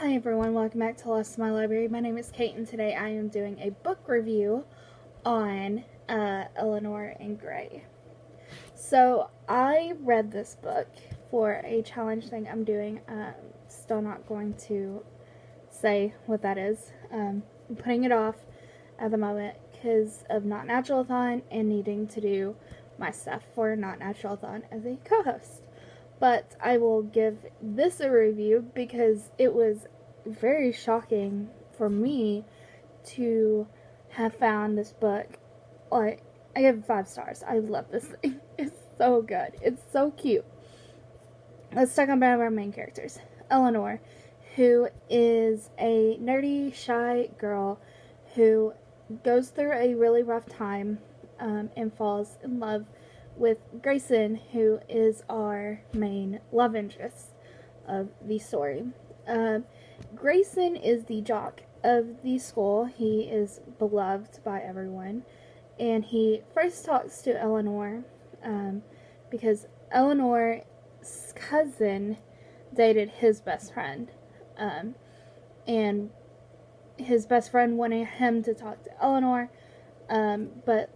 Hi everyone, welcome back to Lost in My Library. My name is Kate and today I am doing a book review on Eleanor and Gray. So I read this book for a challenge thing I'm doing. Still not going to say what that is. I'm putting it off at the moment because of Not Naturalathon and needing to do my stuff for Not Naturalathon as a co-host. But I will give this a review because it was very shocking for me to have found this book. Like, I give it 5 stars. I love this thing. It's so good. It's so cute. Let's talk about our main characters. Eleanor, who is a nerdy, shy girl who goes through a really rough time and falls in love with Grayson, who is our main love interest of the story. Grayson is the jock of the school. He is beloved by everyone. And he first talks to Eleanor because Eleanor's cousin dated his best friend. And his best friend wanted him to talk to Eleanor, but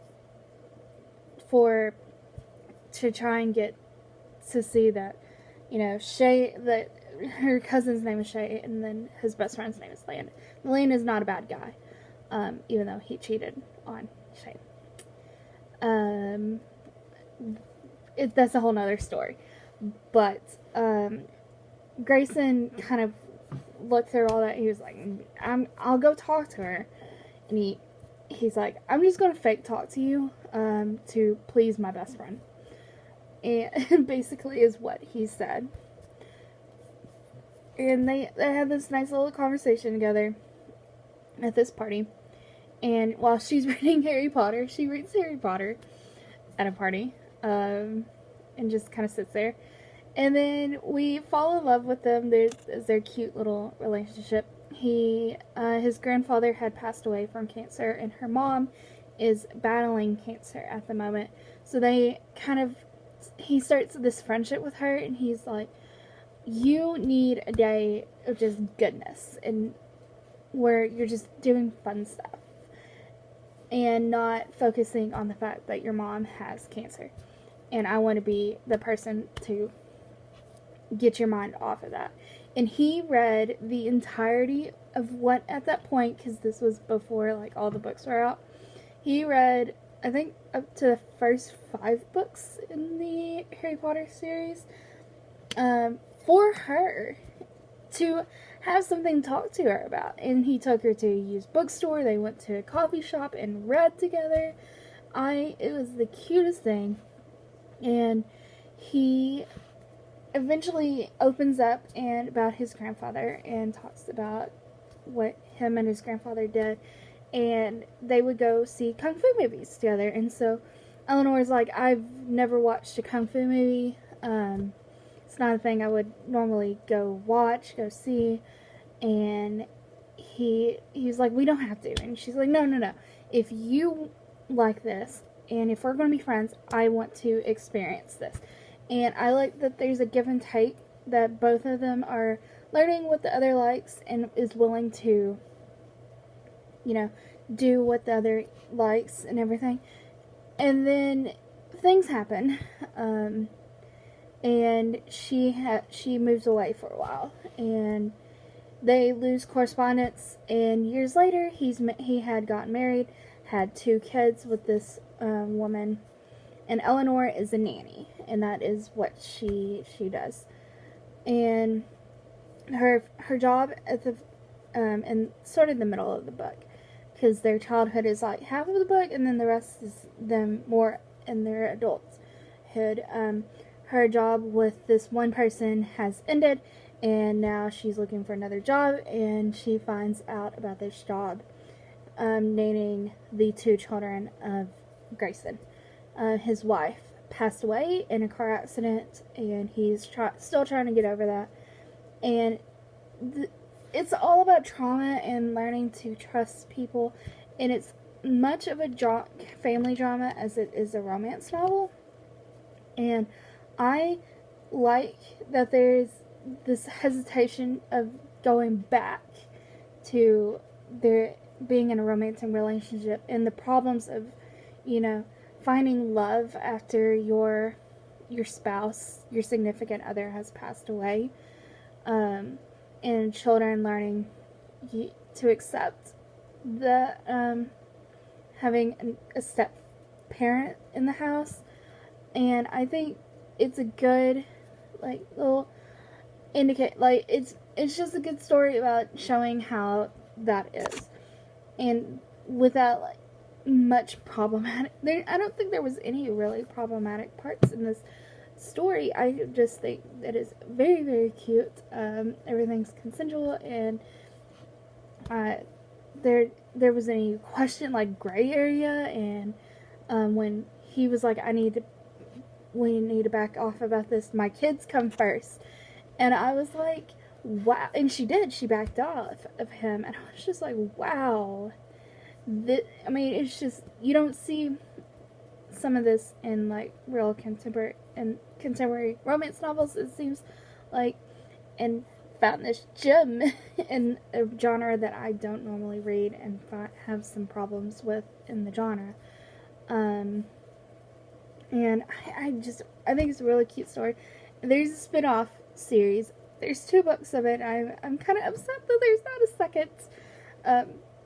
to try and get to see that, Shay, that her cousin's name is Shay, and then his best friend's name is Landon. Landon is not a bad guy, even though he cheated on Shay. That's a whole nother story. But Grayson kind of looked through all that. He was like, I'll go talk to her. And he's like, I'm just going to fake talk to you to please my best friend. And basically is what he said. And they had this nice little conversation together at this party. And while she's reading Harry Potter, she reads Harry Potter at a party. And just kind of sits there. And then we fall in love with them. There's their cute little relationship. His grandfather had passed away from cancer, and her mom is battling cancer at the moment. So he starts this friendship with her, and he's like, you need a day of just goodness, and where you're just doing fun stuff, and not focusing on the fact that your mom has cancer. And I want to be the person to get your mind off of that. And he read the entirety of what, at that point, because this was before like all the books were out, he read, I think, up to the first 5 books in the Harry Potter series, for her to have something to talk to her about. And he took her to a used bookstore. They went to a coffee shop and read together. It was the cutest thing. And he eventually opens up about his grandfather and talks about what him and his grandfather did, and they would go see kung fu movies together. And so Eleanor's like, I've never watched a kung fu movie. It's not a thing I would normally go see. And he's like, we don't have to. And she's like, no. If you like this, and if we're going to be friends, I want to experience this. And I like that there's a give and take, that both of them are learning what the other likes and is willing to, do what the other likes and everything. And then things happen. And she moves away for a while. And they lose correspondence. And years later, he had gotten married, had 2 kids with this woman. And Eleanor is a nanny, and that is what she does. And her job at the and sort of the middle of the book, because their childhood is like half of the book, and then the rest is them more in their adulthood. Her job with this one person has ended, and now she's looking for another job, and she finds out about this job, naming the 2 children of Grayson. His wife passed away in a car accident, and he's still trying to get over that. And it's all about trauma and learning to trust people, and it's much of a family drama as it is a romance novel. And I like that there's this hesitation of going back to their being in a romantic relationship and the problems of, you know, finding love after your spouse, your significant other has passed away, and children learning to accept the having a step parent in the house. And I think it's a good, like, little indicate, like, it's just a good story about showing how that is, and without, like, much problematic. I don't think there was any really problematic parts in this story. I just think that it's very, very cute. Everything's consensual, and there was any question, like, gray area, and when he was like, we need to back off about this, my kids come first, and I was like, wow. And she did, she backed off of him, and I was just like, wow. I mean, it's just, you don't see some of this in, like, real contemporary romance novels, it seems like, and found this gem in a genre that I don't normally read and have some problems with in the genre. And I think it's a really cute story. There's a spin-off series. There's 2 books of it. I'm kind of upset that there's not a second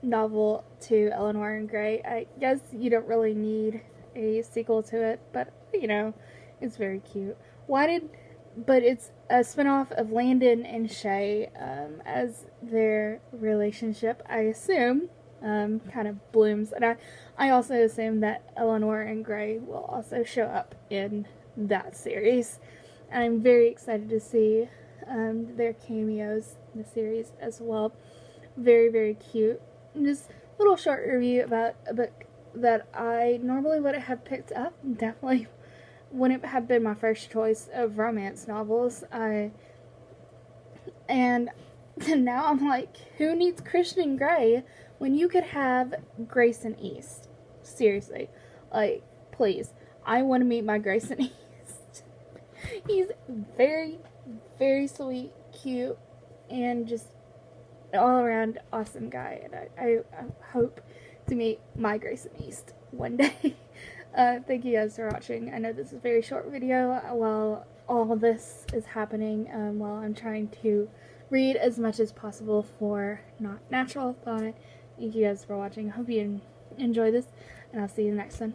novel to Eleanor and Gray. I guess you don't really need a sequel to it, but, you know, it's very cute. But it's a spin-off of Landon and Shay as their relationship, I assume, kind of blooms. And I also assume that Eleanor and Gray will also show up in that series. And I'm very excited to see their cameos in the series as well. Very, very cute. And just a little short review about a book that I normally wouldn't have picked up. Definitely wouldn't have been my first choice of romance novels. And now I'm like, who needs Christian Grey when you could have Grayson East? Seriously. Like, please. I want to meet my Grayson East. He's very, very sweet, cute, and just an all-around awesome guy. And I hope to meet my Grayson East one day. Thank you guys for watching. I know this is a very short video while all this is happening, while I'm trying to read as much as possible for not natural thought. Thank you guys for watching. I hope you enjoy this, and I'll see you in the next one.